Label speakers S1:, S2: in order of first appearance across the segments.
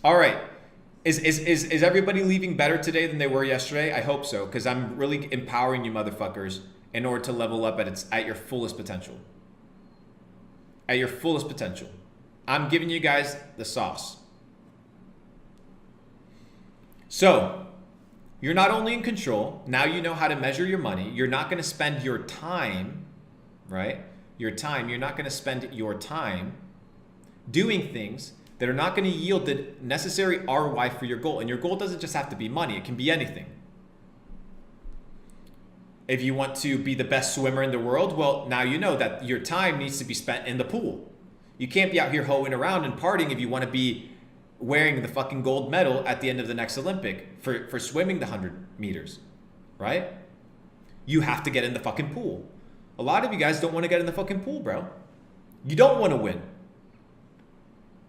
S1: All right. Is everybody leaving better today than they were yesterday? I hope so, because I'm really empowering you motherfuckers in order to level up at your fullest potential. At your fullest potential. I'm giving you guys the sauce. So, you're not only in control, now you know how to measure your money. You're not going to spend your time, right? You're not going to spend your time doing things that are not going to yield the necessary ROI for your goal. And your goal doesn't just have to be money, it can be anything. If you want to be the best swimmer in the world, well, now you know that your time needs to be spent in the pool. You can't be out here hoeing around and partying if you want to be wearing the fucking gold medal at the end of the next Olympic for swimming the 100 meters, right? You have to get in the fucking pool. A lot of you guys don't want to get in the fucking pool, bro. You don't want to win.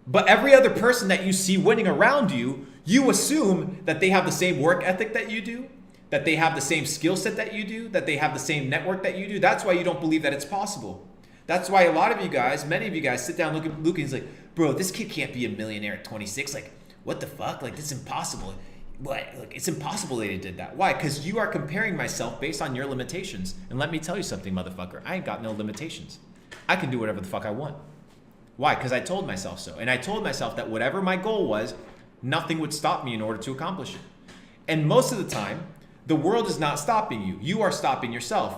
S1: But every other person that you see winning around you, you assume that they have the same work ethic that you do, that they have the same skill set that you do, that they have the same network that you do. That's why you don't believe that it's possible. That's why a lot of you guys, many of you guys sit down, look at Luke and he's like, bro, this kid can't be a millionaire at 26. Like, what the fuck? Like, this is impossible. What? Like, it's impossible that he did that. Why? Because you are comparing myself based on your limitations. And let me tell you something, motherfucker. I ain't got no limitations. I can do whatever the fuck I want. Why? Because I told myself so. And I told myself that whatever my goal was, nothing would stop me in order to accomplish it. And most of the time, the world is not stopping you. You are stopping yourself.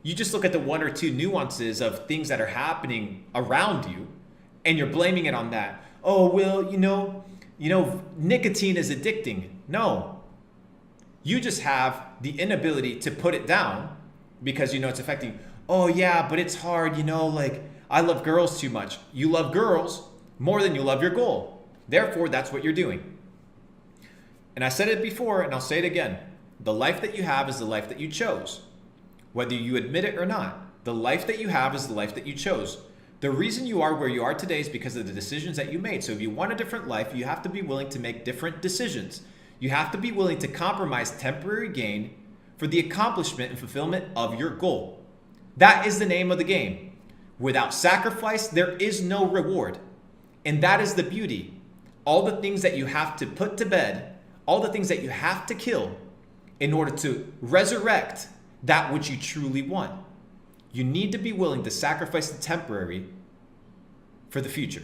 S1: You just look at the one or two nuances of things that are happening around you, and you're blaming it on that. Oh, well, you know, nicotine is addicting. No. You just have the inability to put it down because you know it's affecting. Oh, yeah, but it's hard, like I love girls too much. You love girls more than you love your goal. Therefore, that's what you're doing. And I said it before, and I'll say it again. The life that you have is the life that you chose. Whether you admit it or not, the life that you have is the life that you chose. The reason you are where you are today is because of the decisions that you made. So if you want a different life, you have to be willing to make different decisions. You have to be willing to compromise temporary gain for the accomplishment and fulfillment of your goal. That is the name of the game. Without sacrifice, there is no reward. And that is the beauty. All the things that you have to put to bed, all the things that you have to kill in order to resurrect that which you truly want. You need to be willing to sacrifice the temporary for the future.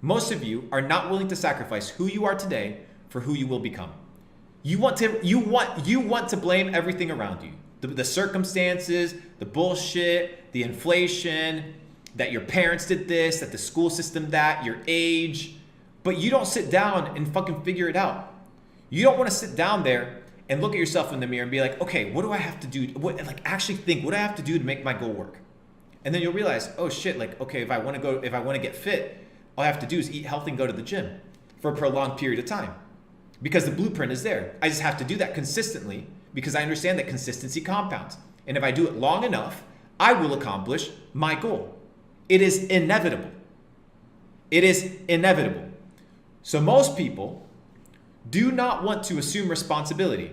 S1: Most of you are not willing to sacrifice who you are today for who you will become. You want to blame everything around you. The circumstances, the bullshit, the inflation, that your parents did this, that the school system that, your age, but you don't sit down and fucking figure it out. You don't want to sit down there and look at yourself in the mirror and be like, okay, what do I have to do? Actually think, what do I have to do to make my goal work? And then you'll realize, oh shit, okay, if I want to get fit, all I have to do is eat healthy and go to the gym for a prolonged period of time because the blueprint is there. I just have to do that consistently because I understand that consistency compounds. And if I do it long enough, I will accomplish my goal. It is inevitable. It is inevitable. So most people do not want to assume responsibility.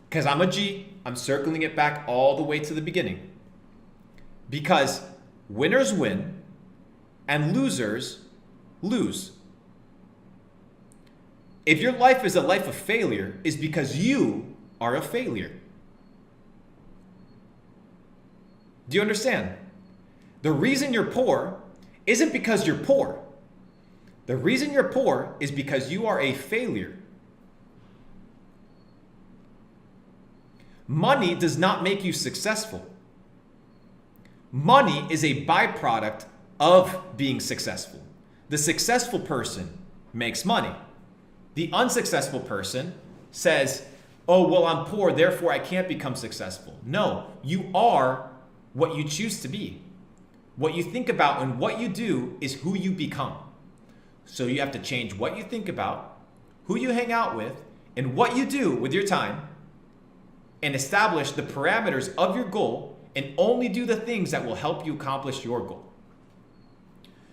S1: Because I'm a G, I'm circling it back all the way to the beginning. Because winners win and losers lose. If your life is a life of failure, it's because you are a failure. Do you understand? The reason you're poor isn't because you're poor. The reason you're poor is because you are a failure. Money does not make you successful. Money is a byproduct of being successful. The successful person makes money. The unsuccessful person says, oh, well, I'm poor, therefore I can't become successful. No, you are what you choose to be. What you think about and what you do is who you become. So you have to change what you think about, who you hang out with, and what you do with your time, and establish the parameters of your goal and only do the things that will help you accomplish your goal.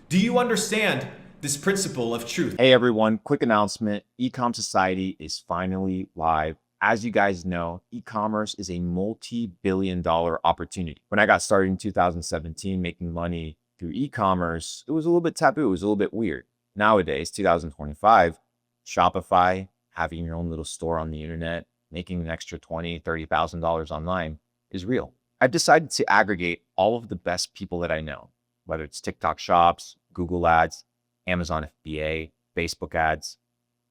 S1: Do you understand this principle of truth?
S2: Hey everyone, quick announcement. Ecom Society is finally live. As you guys know, e-commerce is a multi-billion-dollar opportunity. When I got started in 2017 making money through e-commerce, it was a little bit taboo, it was a little bit weird. nowadays, 2025, Shopify, having your own little store on the internet, making an extra $20,000, $30,000 online is real. I've decided to aggregate all of the best people that I know, whether it's TikTok shops, Google ads, Amazon FBA, Facebook ads,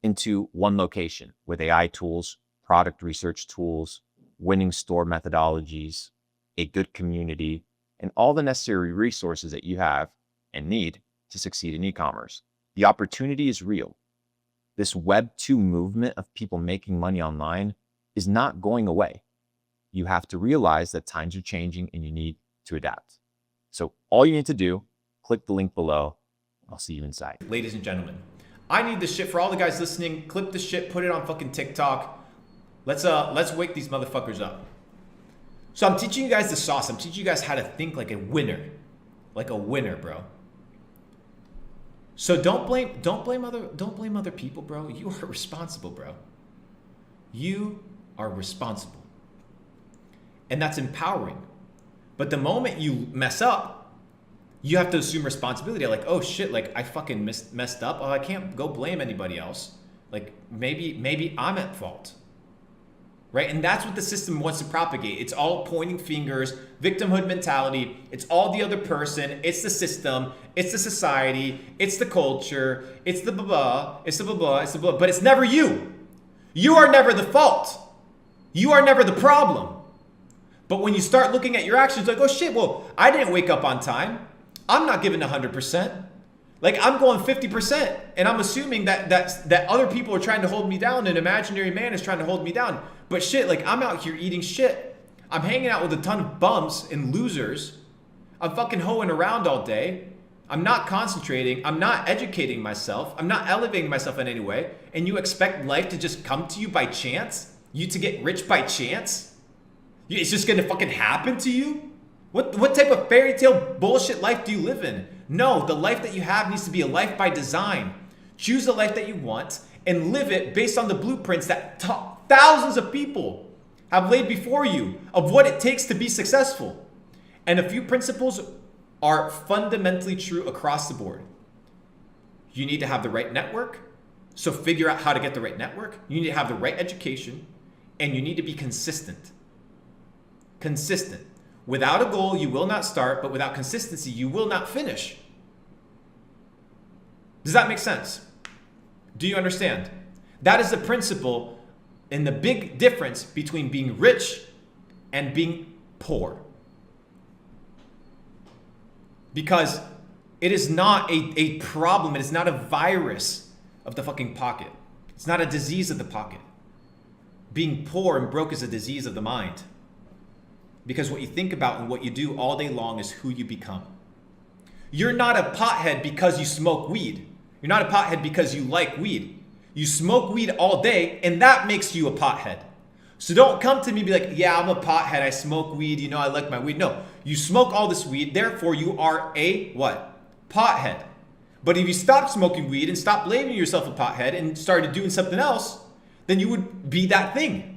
S2: into one location with AI tools, product research tools, winning store methodologies, a good community, and all the necessary resources that you have and need to succeed in e-commerce. The opportunity is real. This Web 2 movement of people making money online is not going away. You have to realize that times are changing and you need to adapt. So all you need to do, click the link below. I'll see you inside.
S1: Ladies and gentlemen, I need this shit for all the guys listening. Clip this shit, put it on fucking TikTok. Let's wake these motherfuckers up. So I'm teaching you guys the sauce. I'm teaching you guys how to think like a winner. Like a winner, bro. So don't blame other people, bro. You are responsible, bro. You are responsible. And that's empowering. But the moment you mess up, you have to assume responsibility. Like, oh shit, like I fucking messed up. Oh, I can't go blame anybody else. Like maybe I'm at fault. Right? And that's what the system wants to propagate. It's all pointing fingers, victimhood mentality. It's all the other person. It's the system. It's the society. It's the culture. It's the blah. It's the blah. It's the blah. But it's never you. You are never the fault. You are never the problem. But when you start looking at your actions, like, oh shit, well, I didn't wake up on time. I'm not giving 100%. Like I'm going 50%, and I'm assuming that other people are trying to hold me down. An imaginary man is trying to hold me down. But shit, like I'm out here eating shit. I'm hanging out with a ton of bums and losers. I'm fucking hoeing around all day. I'm not concentrating. I'm not educating myself. I'm not elevating myself in any way. And you expect life to just come to you by chance? You to get rich by chance? It's just gonna fucking happen to you? What type of fairy tale bullshit life do you live in? No, the life that you have needs to be a life by design. Choose the life that you want and live it based on the blueprints that thousands of people have laid before you of what it takes to be successful. And a few principles are fundamentally true across the board. You need to have the right network, so figure out how to get the right network. You need to have the right education, and you need to be consistent. Consistent. Without a goal, you will not start, but without consistency, you will not finish. Does that make sense? Do you understand? That is the principle and the big difference between being rich and being poor. Because it is not a problem, it is not a virus of the fucking pocket. It's not a disease of the pocket. Being poor and broke is a disease of the mind. Because what you think about and what you do all day long is who you become. You're not a pothead because you smoke weed. You're not a pothead because you like weed. You smoke weed all day and that makes you a pothead. So don't come to me and be like, yeah, I'm a pothead. I smoke weed. You know, I like my weed. No, you smoke all this weed. Therefore, you are a what? Pothead. But if you stop smoking weed and stop blaming yourself a pothead and started doing something else, then you would be that thing.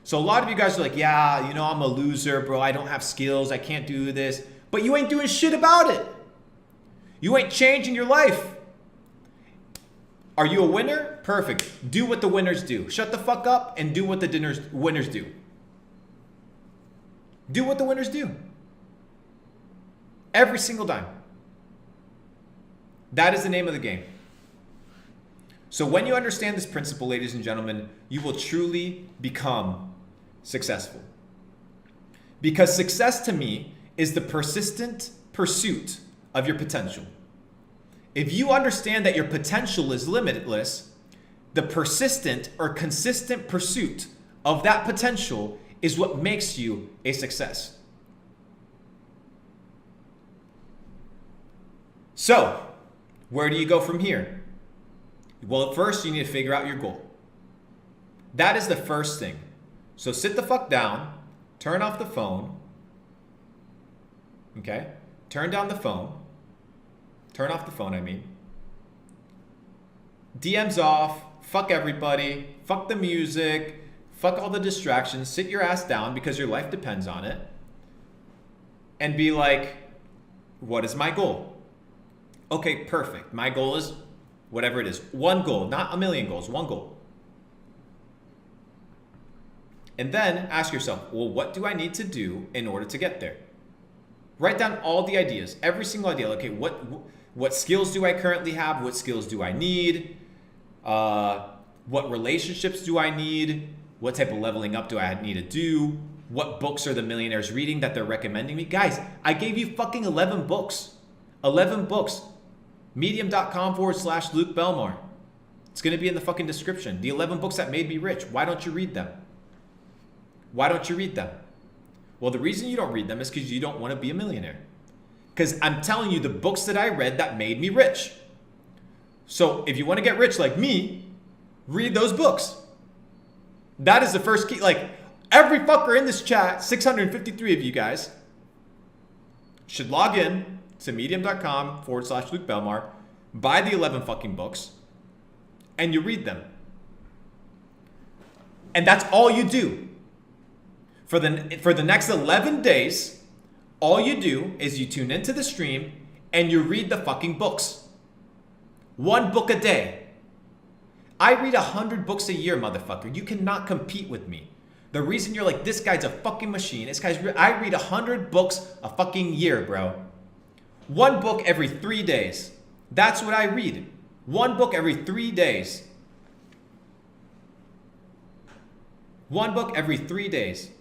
S1: So a lot of you guys are like, yeah, you know, I'm a loser, bro. I don't have skills. I can't do this. But you ain't doing shit about it. You ain't changing your life. Are you a winner? Perfect. Do what the winners do. Shut the fuck up and do what the winners do. Do what the winners do. Every single time. That is the name of the game. So when you understand this principle, ladies and gentlemen, you will truly become successful. Because success to me is the persistent pursuit of your potential. If you understand that your potential is limitless, the persistent or consistent pursuit of that potential is what makes you a success. So, where do you go from here? Well, at first you need to figure out your goal. That is the first thing. So sit the fuck down, turn off the phone, okay? Turn down the phone. Turn off the phone, I mean. DMs off, fuck everybody, fuck the music, fuck all the distractions, sit your ass down because your life depends on it, and be like, what is my goal? Okay, perfect. My goal is whatever it is. One goal, not a million goals, one goal. And then ask yourself, well, what do I need to do in order to get there? Write down all the ideas, every single idea. Okay, what skills do I currently have? What skills do I need? What relationships do I need? What type of leveling up do I need to do? What books are the millionaires reading that they're recommending me? Guys, I gave you fucking 11 books. 11 books. Medium.com/Luke Belmar. It's going to be in the fucking description. The 11 books that made me rich. Why don't you read them? Why don't you read them? Well, the reason you don't read them is because you don't want to be a millionaire. Because I'm telling you the books that I read that made me rich. So if you want to get rich like me, read those books. That is the first key. Like every fucker in this chat, 653 of you guys, should log in to medium.com/Luke Belmar, buy the 11 fucking books, and you read them. And that's all you do. For the next 11 days, all you do is you tune into the stream and you read the fucking books. One book a day. I read 100 books a year, motherfucker. You cannot compete with me. The reason you're like, this guy's a fucking machine. I read 100 books a fucking year, bro. One book every 3 days. That's what I read. One book every 3 days. One book every 3 days.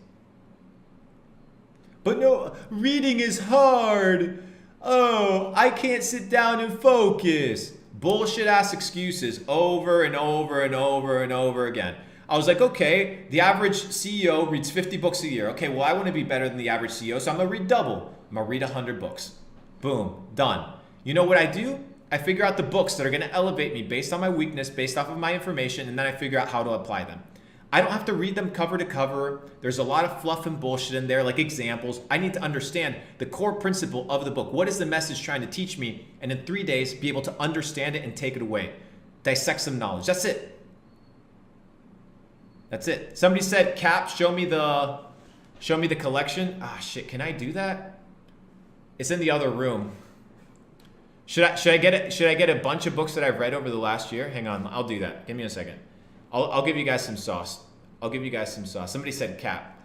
S1: But no, reading is hard. Oh, I can't sit down and focus. Bullshit ass excuses over and over and over and over again. I was like, okay, the average CEO reads 50 books a year. Okay, well, I want to be better than the average CEO, so I'm going to read double. I'm going to read 100 books. Boom, done. You know what I do? I figure out the books that are going to elevate me based on my weakness, based off of my information, and then I figure out how to apply them. I don't have to read them cover to cover. There's a lot of fluff and bullshit in there, like examples. I need to understand the core principle of the book. What is the message trying to teach me? And in 3 days, be able to understand it and take it away. Dissect some knowledge. That's it. That's it. Somebody said, Cap, show me the collection. Ah, shit, can I do that? It's in the other room. Should I get it? Should I get a bunch of books that I've read over the last year? Hang on, I'll do that. Give me a second. I'll give you guys some sauce. I'll give you guys some sauce. Somebody said Cap.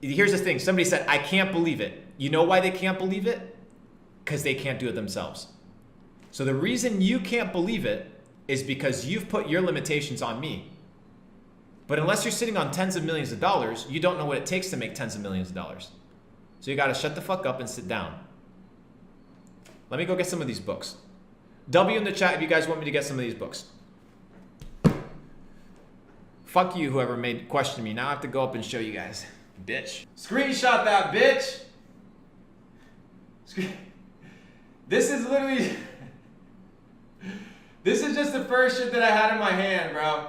S1: Here's the thing. Somebody said, I can't believe it. You know why they can't believe it? Because they can't do it themselves. So the reason you can't believe it is because you've put your limitations on me. But unless you're sitting on tens of millions of dollars, you don't know what it takes to make tens of millions of dollars. So you got to shut the fuck up and sit down. Let me go get some of these books. W in the chat if you guys want me to get some of these books. Fuck you, whoever made question me. Now I have to go up and show you guys. Bitch. Screenshot that, bitch. This is literally... This is just the first shit that I had in my hand, bro.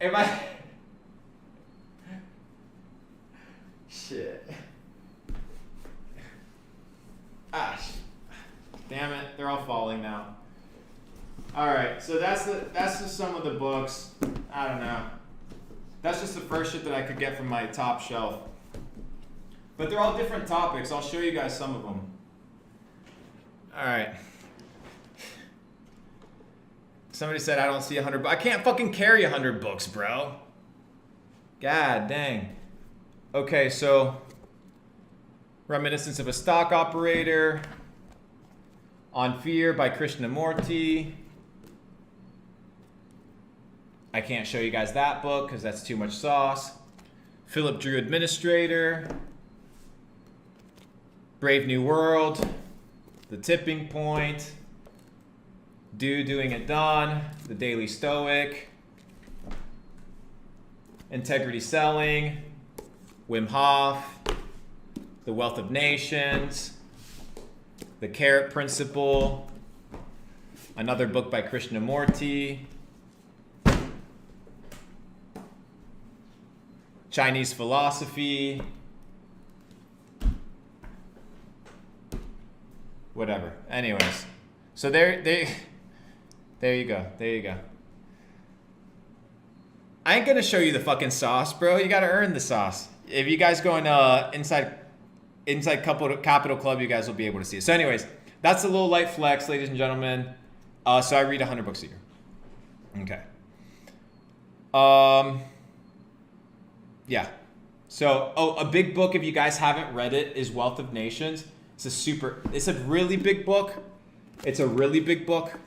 S1: If I... Shit. Ah, damn it. They're all falling now. Alright, so that's just some of the books. I don't know. That's just the first shit that I could get from my top shelf. But they're all different topics. I'll show you guys some of them. Alright. Somebody said I don't see 100 books. I can't fucking carry 100 books, bro. God dang. Okay, so Reminiscence of a Stock Operator. On Fear by Krishnamurti. I can't show you guys that book because that's too much sauce. Philip Drew Administrator. Brave New World. The Tipping Point. Doing It Done. The Daily Stoic. Integrity Selling. Wim Hof. The Wealth of Nations. The Carrot Principle. Another book by Krishnamurti. Chinese Philosophy. Whatever. Anyways. So there you go. There you go. I ain't gonna show you the fucking sauce, bro. You gotta earn the sauce. If you guys go in inside Capital Club, you guys will be able to see it. So anyways, That's a little light flex, ladies and gentlemen. So I read 100 books a year. Okay. Yeah. So, a big book, if you guys haven't read it, is Wealth of Nations. It's a really big book. It's a really big book.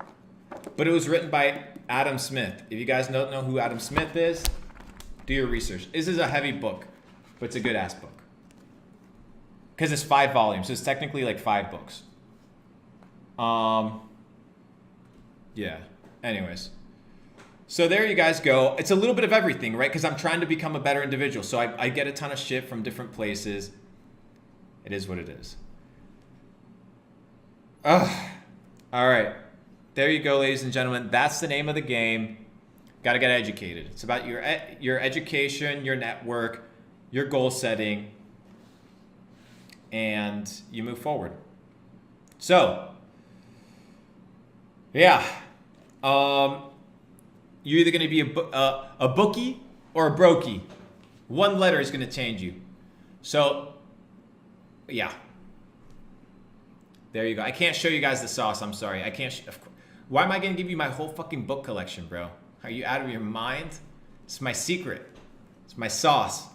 S1: But it was written by Adam Smith. If you guys don't know who Adam Smith is, do your research. This is a heavy book, but it's a good ass book. Because it's 5 volumes, so it's technically like 5 books. Yeah. Anyways. So there you guys go. It's a little bit of everything, right? Because I'm trying to become a better individual. So I get a ton of shit from different places. It is what it is. Ugh. All right. There you go, ladies and gentlemen. That's the name of the game. Got to get educated. It's about your education, your network, your goal setting, and you move forward. So, yeah. You're either going to be a bookie or a brokey. One letter is going to change you. So, yeah. There you go. I can't show you guys the sauce. I'm sorry. I can't. Why am I going to give you my whole fucking book collection, bro? Are you out of your mind? It's my secret. It's my sauce.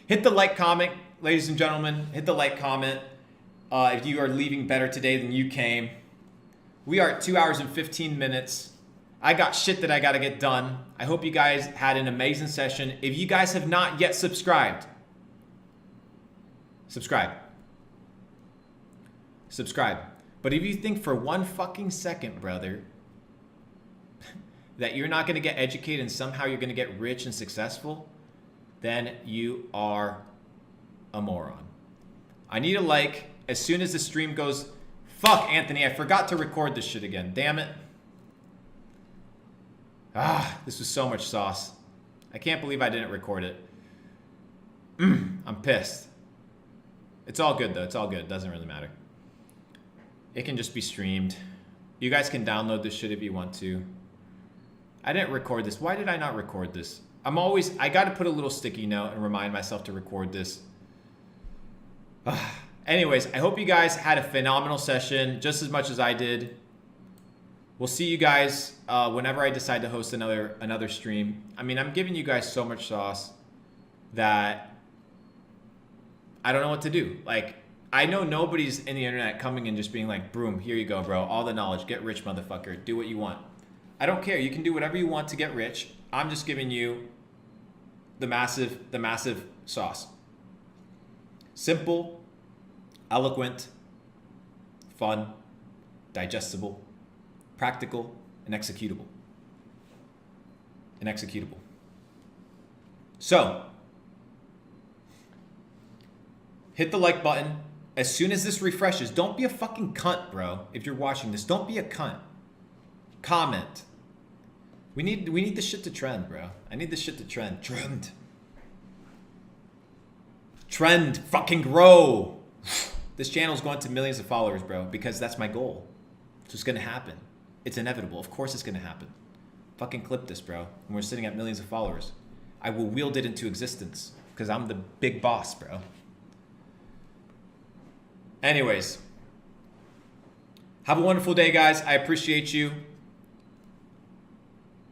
S1: Hit the like comment, ladies and gentlemen. Hit the like comment if you are leaving better today than you came. We are at 2 hours and 15 minutes. I got shit that I got to get done. I hope you guys had an amazing session. If you guys have not yet subscribed, subscribe. Subscribe. But if you think for one fucking second, brother, that you're not going to get educated and somehow you're going to get rich and successful, then you are a moron. I need a like as soon as the stream goes. Fuck, Anthony, I forgot to record this shit again. Damn it. This was so much sauce. I can't believe I didn't record it. I'm pissed. It's all good, though. It's all good. It doesn't really matter. It can just be streamed. You guys can download this shit if you want to. I didn't record this. Why did I not record this? I got to put a little sticky note and remind myself to record this. Anyways, I hope you guys had a phenomenal session, just as much as I did. We'll see you guys whenever I decide to host another stream. I mean, I'm giving you guys so much sauce that I don't know what to do. Like, I know nobody's in the internet coming and just being like, boom, here you go, bro. All the knowledge. Get rich, motherfucker. Do what you want. I don't care. You can do whatever you want to get rich. I'm just giving you the massive sauce. Simple, eloquent, fun, digestible, practical, and executable. So, hit the like button as soon as this refreshes. Don't be a fucking cunt, bro. If you're watching this, don't be a cunt. Comment. We need this shit to trend, bro. I need this shit to trend. Trend. Fucking grow. This channel's going to millions of followers, bro, because that's my goal. It's just gonna happen. It's inevitable. Of course it's gonna happen. Fucking clip this, bro. And we're sitting at millions of followers. I will wield it into existence because I'm the big boss, bro. Anyways. Have a wonderful day, guys. I appreciate you.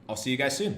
S1: I'll see you guys soon.